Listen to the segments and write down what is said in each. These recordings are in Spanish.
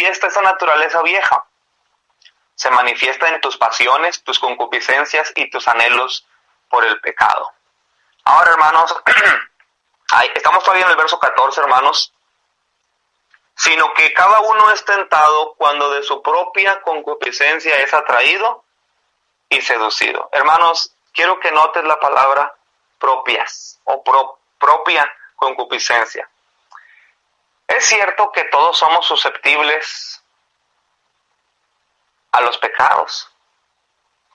manifiesta esa naturaleza vieja? Se manifiesta en tus pasiones, tus concupiscencias y tus anhelos por el pecado. Ahora, hermanos, estamos todavía en el verso 14, hermanos. Sino que cada uno es tentado cuando de su propia concupiscencia es atraído y seducido. Hermanos, quiero que notes la palabra propias o propia concupiscencia. Es cierto que todos somos susceptibles a los pecados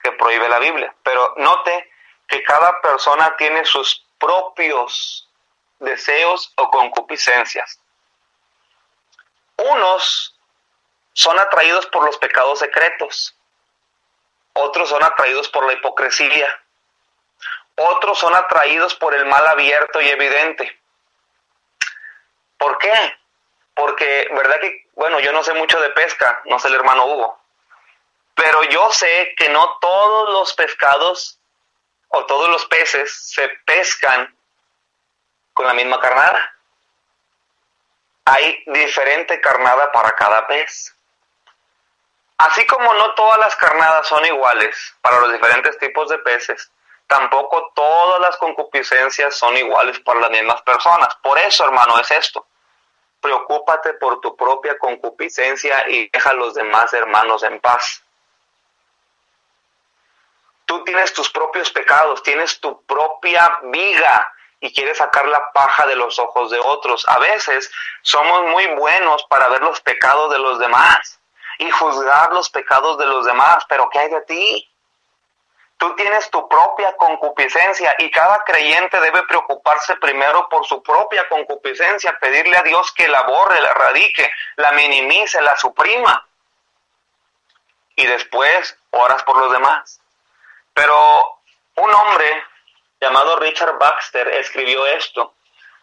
que prohíbe la Biblia, pero note que cada persona tiene sus propios deseos o concupiscencias. Unos son atraídos por los pecados secretos, otros son atraídos por la hipocresía, otros son atraídos por el mal abierto y evidente. ¿Por qué? Porque, ¿verdad que, bueno, yo no sé mucho de pesca, no sé el hermano Hugo, pero yo sé que no todos los pescados o todos los peces se pescan con la misma carnada. Hay diferente carnada para cada pez. Así como no todas las carnadas son iguales para los diferentes tipos de peces, tampoco todas las concupiscencias son iguales para las mismas personas. Por eso, hermano, es esto. Preocúpate por tu propia concupiscencia y deja a los demás hermanos en paz. Tú tienes tus propios pecados, tienes tu propia viga y quieres sacar la paja de los ojos de otros. A veces somos muy buenos para ver los pecados de los demás y juzgar los pecados de los demás, pero ¿qué hay de ti? Tú tienes tu propia concupiscencia y cada creyente debe preocuparse primero por su propia concupiscencia, pedirle a Dios que la borre, la erradique, la minimice, la suprima. Y después oras por los demás. Pero un hombre llamado Richard Baxter escribió esto,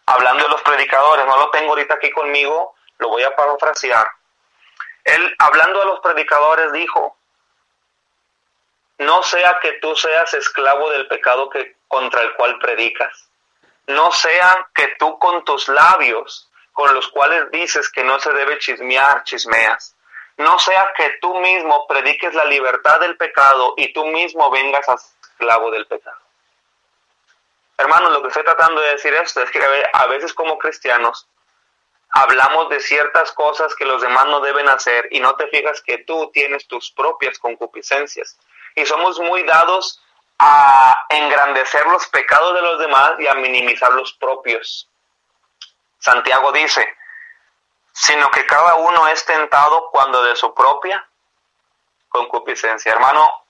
hablando de los predicadores. No lo tengo ahorita aquí conmigo, lo voy a parafrasear. Él, hablando de los predicadores, dijo: no sea que tú seas esclavo del pecado contra el cual predicas. No sea que tú con tus labios, con los cuales dices que no se debe chismear, chismeas. No sea que tú mismo prediques la libertad del pecado y tú mismo vengas a ser esclavo del pecado. Hermanos, lo que estoy tratando de decir esto es que a veces como cristianos hablamos de ciertas cosas que los demás no deben hacer y no te fijas que tú tienes tus propias concupiscencias. Y somos muy dados a engrandecer los pecados de los demás y a minimizar los propios. Santiago dice: sino que cada uno es tentado cuando de su propia concupiscencia. Hermano,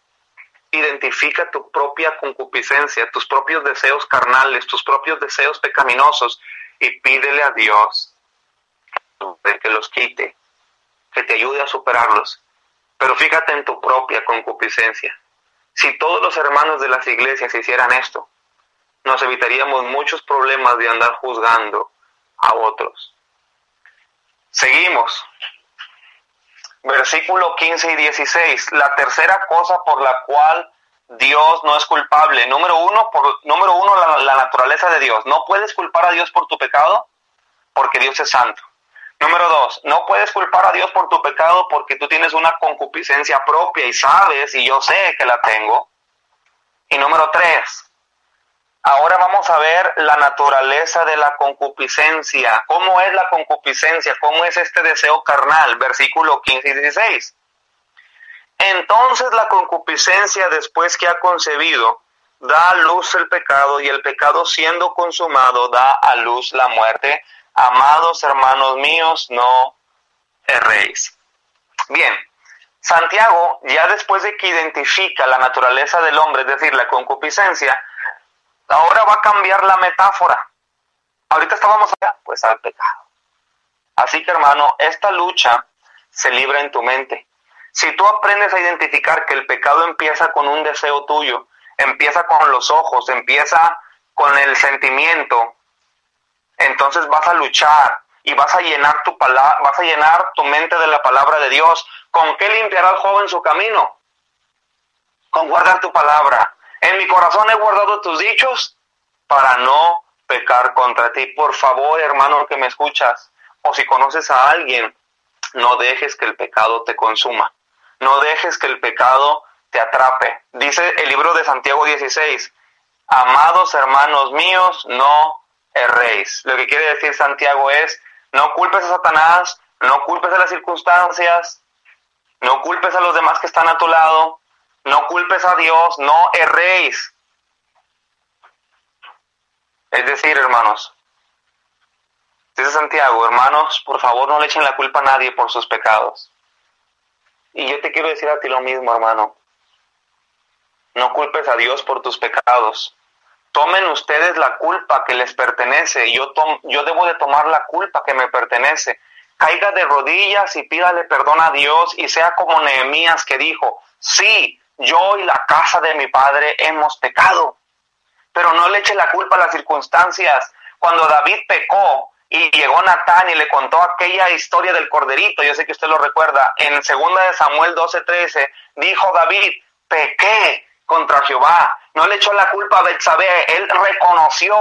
identifica tu propia concupiscencia, tus propios deseos carnales, tus propios deseos pecaminosos y pídele a Dios que los quite, que te ayude a superarlos. Pero fíjate en tu propia concupiscencia. Si todos los hermanos de las iglesias hicieran esto, nos evitaríamos muchos problemas de andar juzgando a otros. Seguimos. Versículo 15 y 16. La tercera cosa por la cual Dios no es culpable. Número uno, la naturaleza de Dios. No puedes culpar a Dios por tu pecado porque Dios es santo. Número 2, no puedes culpar a Dios por tu pecado porque tú tienes una concupiscencia propia y sabes, y yo sé que la tengo. Y número 3, ahora vamos a ver la naturaleza de la concupiscencia. ¿Cómo es la concupiscencia? ¿Cómo es este deseo carnal? Versículo 15 y 16. Entonces la concupiscencia, después que ha concebido, da a luz el pecado, y el pecado, siendo consumado, da a luz la muerte. Amados hermanos míos, no erréis. Bien, Santiago, ya después de que identifica la naturaleza del hombre, es decir, la concupiscencia, ahora va a cambiar la metáfora. Ahorita estábamos allá, pues al pecado. Así que, hermano, esta lucha se libra en tu mente. Si tú aprendes a identificar que el pecado empieza con un deseo tuyo, empieza con los ojos, empieza con el sentimiento, entonces vas a luchar y vas a llenar tu mente de la palabra de Dios. ¿Con qué limpiará el joven su camino? Con guardar tu palabra. En mi corazón he guardado tus dichos para no pecar contra ti. Por favor, hermano que me escuchas, o si conoces a alguien, No dejes que el pecado te consuma. No dejes que el pecado te atrape. Dice el libro de Santiago 16, amados hermanos míos, no erréis. Lo que quiere decir Santiago es, no culpes a Satanás, no culpes a las circunstancias, no culpes a los demás que están a tu lado, no culpes a Dios, no erréis. Es decir, hermanos, dice Santiago, hermanos, por favor no le echen la culpa a nadie por sus pecados. Y yo te quiero decir a ti lo mismo, hermano. No culpes a Dios por tus pecados. Tomen ustedes la culpa que les pertenece. Yo debo de tomar la culpa que me pertenece. Caiga de rodillas y pídale perdón a Dios y sea como Nehemías que dijo, sí, yo y la casa de mi padre hemos pecado. Pero no le eche la culpa a las circunstancias. Cuando David pecó y llegó Natán y le contó aquella historia del corderito, yo sé que usted lo recuerda, en 2 de Samuel 12:13, dijo David, pequé contra Jehová. No le echó la culpa a Betsabé, él reconoció.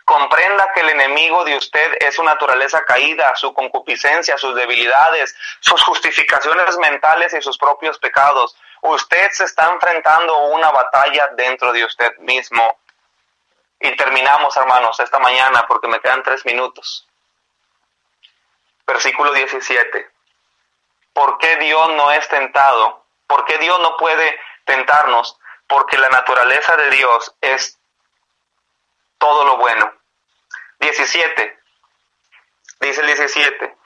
Comprenda que el enemigo de usted es su naturaleza caída, su concupiscencia, sus debilidades, sus justificaciones mentales y sus propios pecados. Usted se está enfrentando una batalla dentro de usted mismo. Y terminamos, hermanos, esta mañana porque me quedan 3 minutos. Versículo 17. ¿Por qué Dios no es tentado? ¿Por qué Dios no puede tentarnos? Porque la naturaleza de Dios es todo lo bueno. 17. Dice el 17.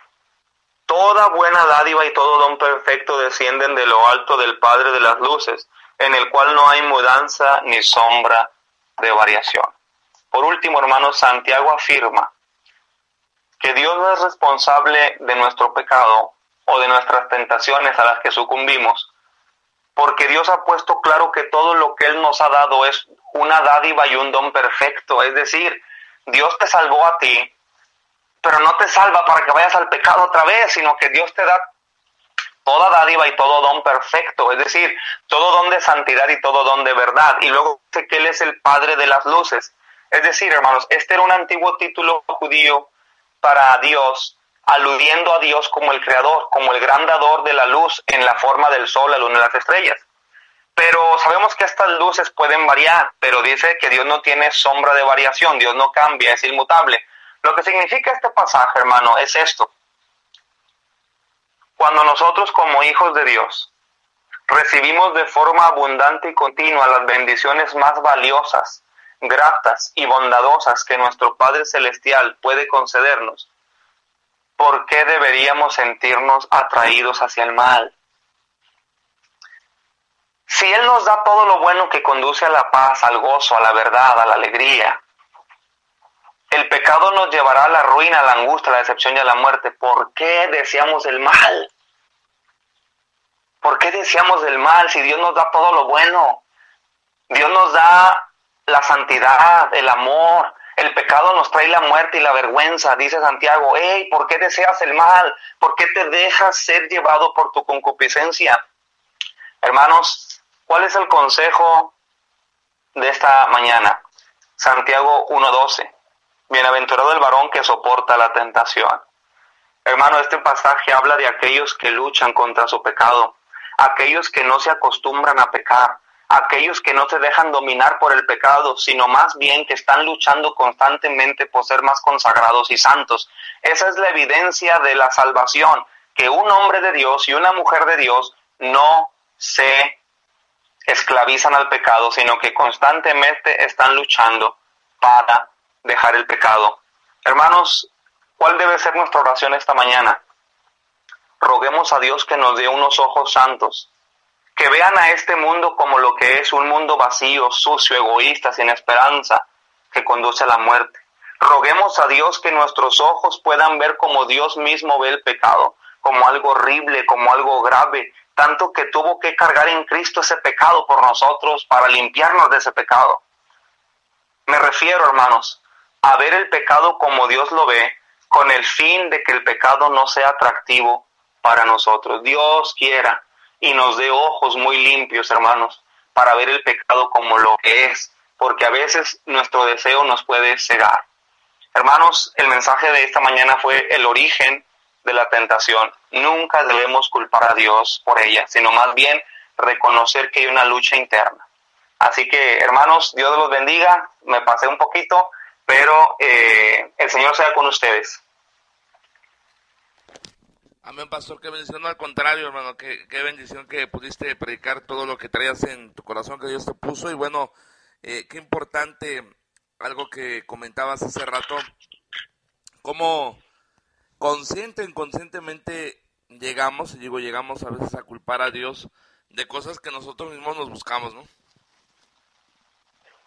Toda buena dádiva y todo don perfecto descienden de lo alto del Padre de las luces, en el cual no hay mudanza ni sombra de variación. Por último, hermanos, Santiago afirma que Dios no es responsable de nuestro pecado o de nuestras tentaciones a las que sucumbimos, porque Dios ha puesto claro que todo lo que Él nos ha dado es una dádiva y un don perfecto. Es decir, Dios te salvó a ti, pero no te salva para que vayas al pecado otra vez, sino que Dios te da toda dádiva y todo don perfecto, es decir, todo don de santidad y todo don de verdad. Y luego dice que Él es el Padre de las luces. Es decir, hermanos, este era un antiguo título judío para Dios, aludiendo a Dios como el creador, como el gran dador de la luz en la forma del sol, la luna y las estrellas. Pero sabemos que estas luces pueden variar, pero dice que Dios no tiene sombra de variación, Dios no cambia, es inmutable. Lo que significa este pasaje, hermano, es esto. Cuando nosotros como hijos de Dios recibimos de forma abundante y continua las bendiciones más valiosas, gratas y bondadosas que nuestro Padre Celestial puede concedernos, ¿por qué deberíamos sentirnos atraídos hacia el mal? Si Él nos da todo lo bueno que conduce a la paz, al gozo, a la verdad, a la alegría, el pecado nos llevará a la ruina, a la angustia, a la decepción y a la muerte. ¿Por qué deseamos el mal? ¿Por qué deseamos el mal si Dios nos da todo lo bueno? Dios nos da la santidad, el amor. El pecado nos trae la muerte y la vergüenza. Dice Santiago, hey, ¿por qué deseas el mal? ¿Por qué te dejas ser llevado por tu concupiscencia? Hermanos, ¿cuál es el consejo de esta mañana? Santiago 1:12. Bienaventurado el varón que soporta la tentación. Hermano, este pasaje habla de aquellos que luchan contra su pecado, aquellos que no se acostumbran a pecar, aquellos que no se dejan dominar por el pecado, sino más bien que están luchando constantemente por ser más consagrados y santos. Esa es la evidencia de la salvación, que un hombre de Dios y una mujer de Dios no se esclavizan al pecado, sino que constantemente están luchando para dejar el pecado. Hermanos, ¿cuál debe ser nuestra oración esta mañana? Roguemos a Dios que nos dé unos ojos santos, que vean a este mundo como lo que es, un mundo vacío, sucio, egoísta, sin esperanza, que conduce a la muerte. Roguemos a Dios que nuestros ojos puedan ver como Dios mismo ve el pecado, como algo horrible, como algo grave, tanto que tuvo que cargar en Cristo ese pecado por nosotros para limpiarnos de ese pecado. Me refiero, hermanos, a ver el pecado como Dios lo ve, con el fin de que el pecado no sea atractivo para nosotros. Dios quiera y nos dé ojos muy limpios, hermanos, para ver el pecado como lo que es, porque a veces nuestro deseo nos puede cegar. Hermanos, el mensaje de esta mañana fue el origen de la tentación, nunca debemos culpar a Dios por ella, sino más bien reconocer que hay una lucha interna. Así que, hermanos, Dios los bendiga. Me pasé un poquito, pero el Señor sea con ustedes. Amén, pastor, qué bendición. No, al contrario, hermano, qué bendición que pudiste predicar todo lo que traías en tu corazón que Dios te puso. Y bueno, qué importante algo que comentabas hace rato, cómo inconscientemente llegamos a veces a culpar a Dios de cosas que nosotros mismos nos buscamos, ¿no?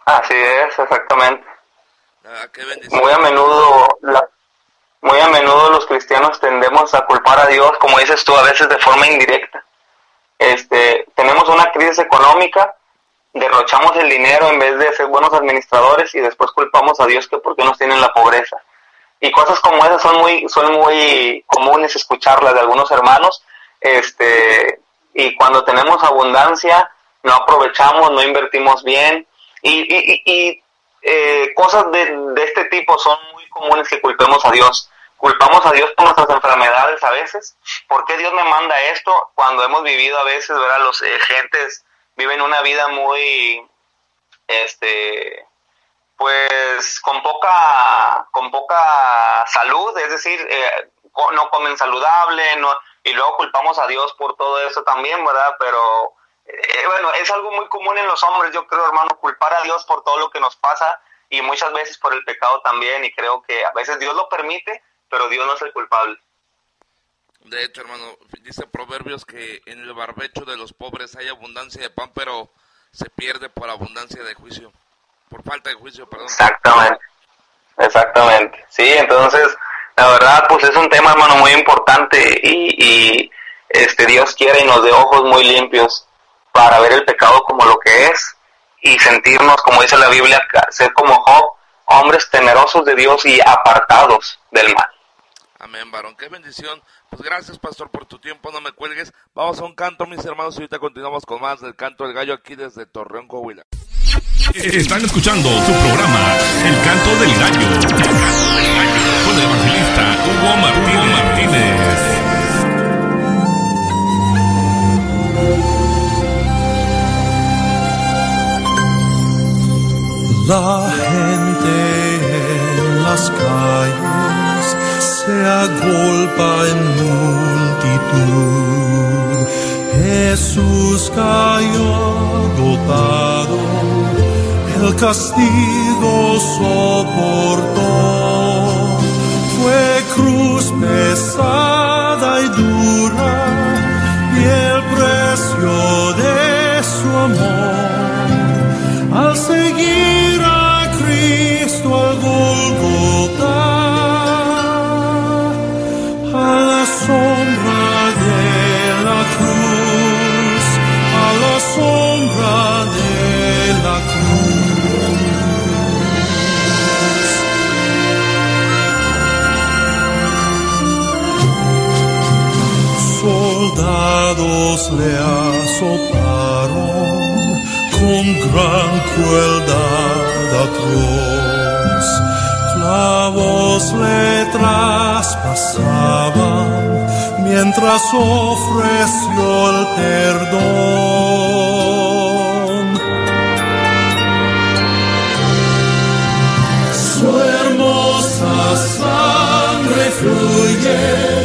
Así es, exactamente. Qué bendición. Muy a menudo los cristianos tendemos a culpar a Dios, como dices tú, a veces de forma indirecta. Tenemos una crisis económica, derrochamos el dinero en vez de ser buenos administradores y después culpamos a Dios que por qué nos tiene en la pobreza. Y cosas como esas son muy comunes escucharlas de algunos hermanos. Y cuando tenemos abundancia, no aprovechamos, no invertimos bien. Cosas de este tipo son muy comunes que culpemos a Dios. Culpamos a Dios por nuestras enfermedades a veces. ¿Por qué Dios me manda esto? Cuando hemos vivido a veces, ¿verdad? Los gentes viven una vida muy, pues con poca salud, es decir, no comen saludable, y luego culpamos a Dios por todo eso también, ¿verdad? Pero bueno, es algo muy común en los hombres, yo creo, hermano, culpar a Dios por todo lo que nos pasa y muchas veces por el pecado también, y creo que a veces Dios lo permite, pero Dios no es el culpable. De hecho, hermano, dice Proverbios que en el barbecho de los pobres hay abundancia de pan, pero se pierde por abundancia de juicio, por falta de juicio, perdón. Exactamente. Sí, entonces, la verdad, pues es un tema, hermano, muy importante y Dios quiere y nos dé ojos muy limpios para ver el pecado como lo que es y sentirnos, como dice la Biblia, ser como Job, hombres temerosos de Dios y apartados del mal. Amén, varón, qué bendición. Pues gracias, pastor, por tu tiempo, no me cuelgues. Vamos a un canto, mis hermanos, y ahorita continuamos con más del Canto del Gallo aquí desde Torreón, Coahuila. Están escuchando su programa, El Canto del Gallo, con el evangelista Hugo Martínez. La gente en las calles se agolpa en multitud. Jesús cayó agotado, el castigo soportó. Fue cruz pesada y dura y el precio de su amor. Al seguir a Cristo al Gólgota, a la sombra de la cruz, a la sombra de la cruz. Soldados le azotaron con gran crueldad atroz, clavos le traspasaban mientras ofreció el perdón. Su hermosa sangre fluye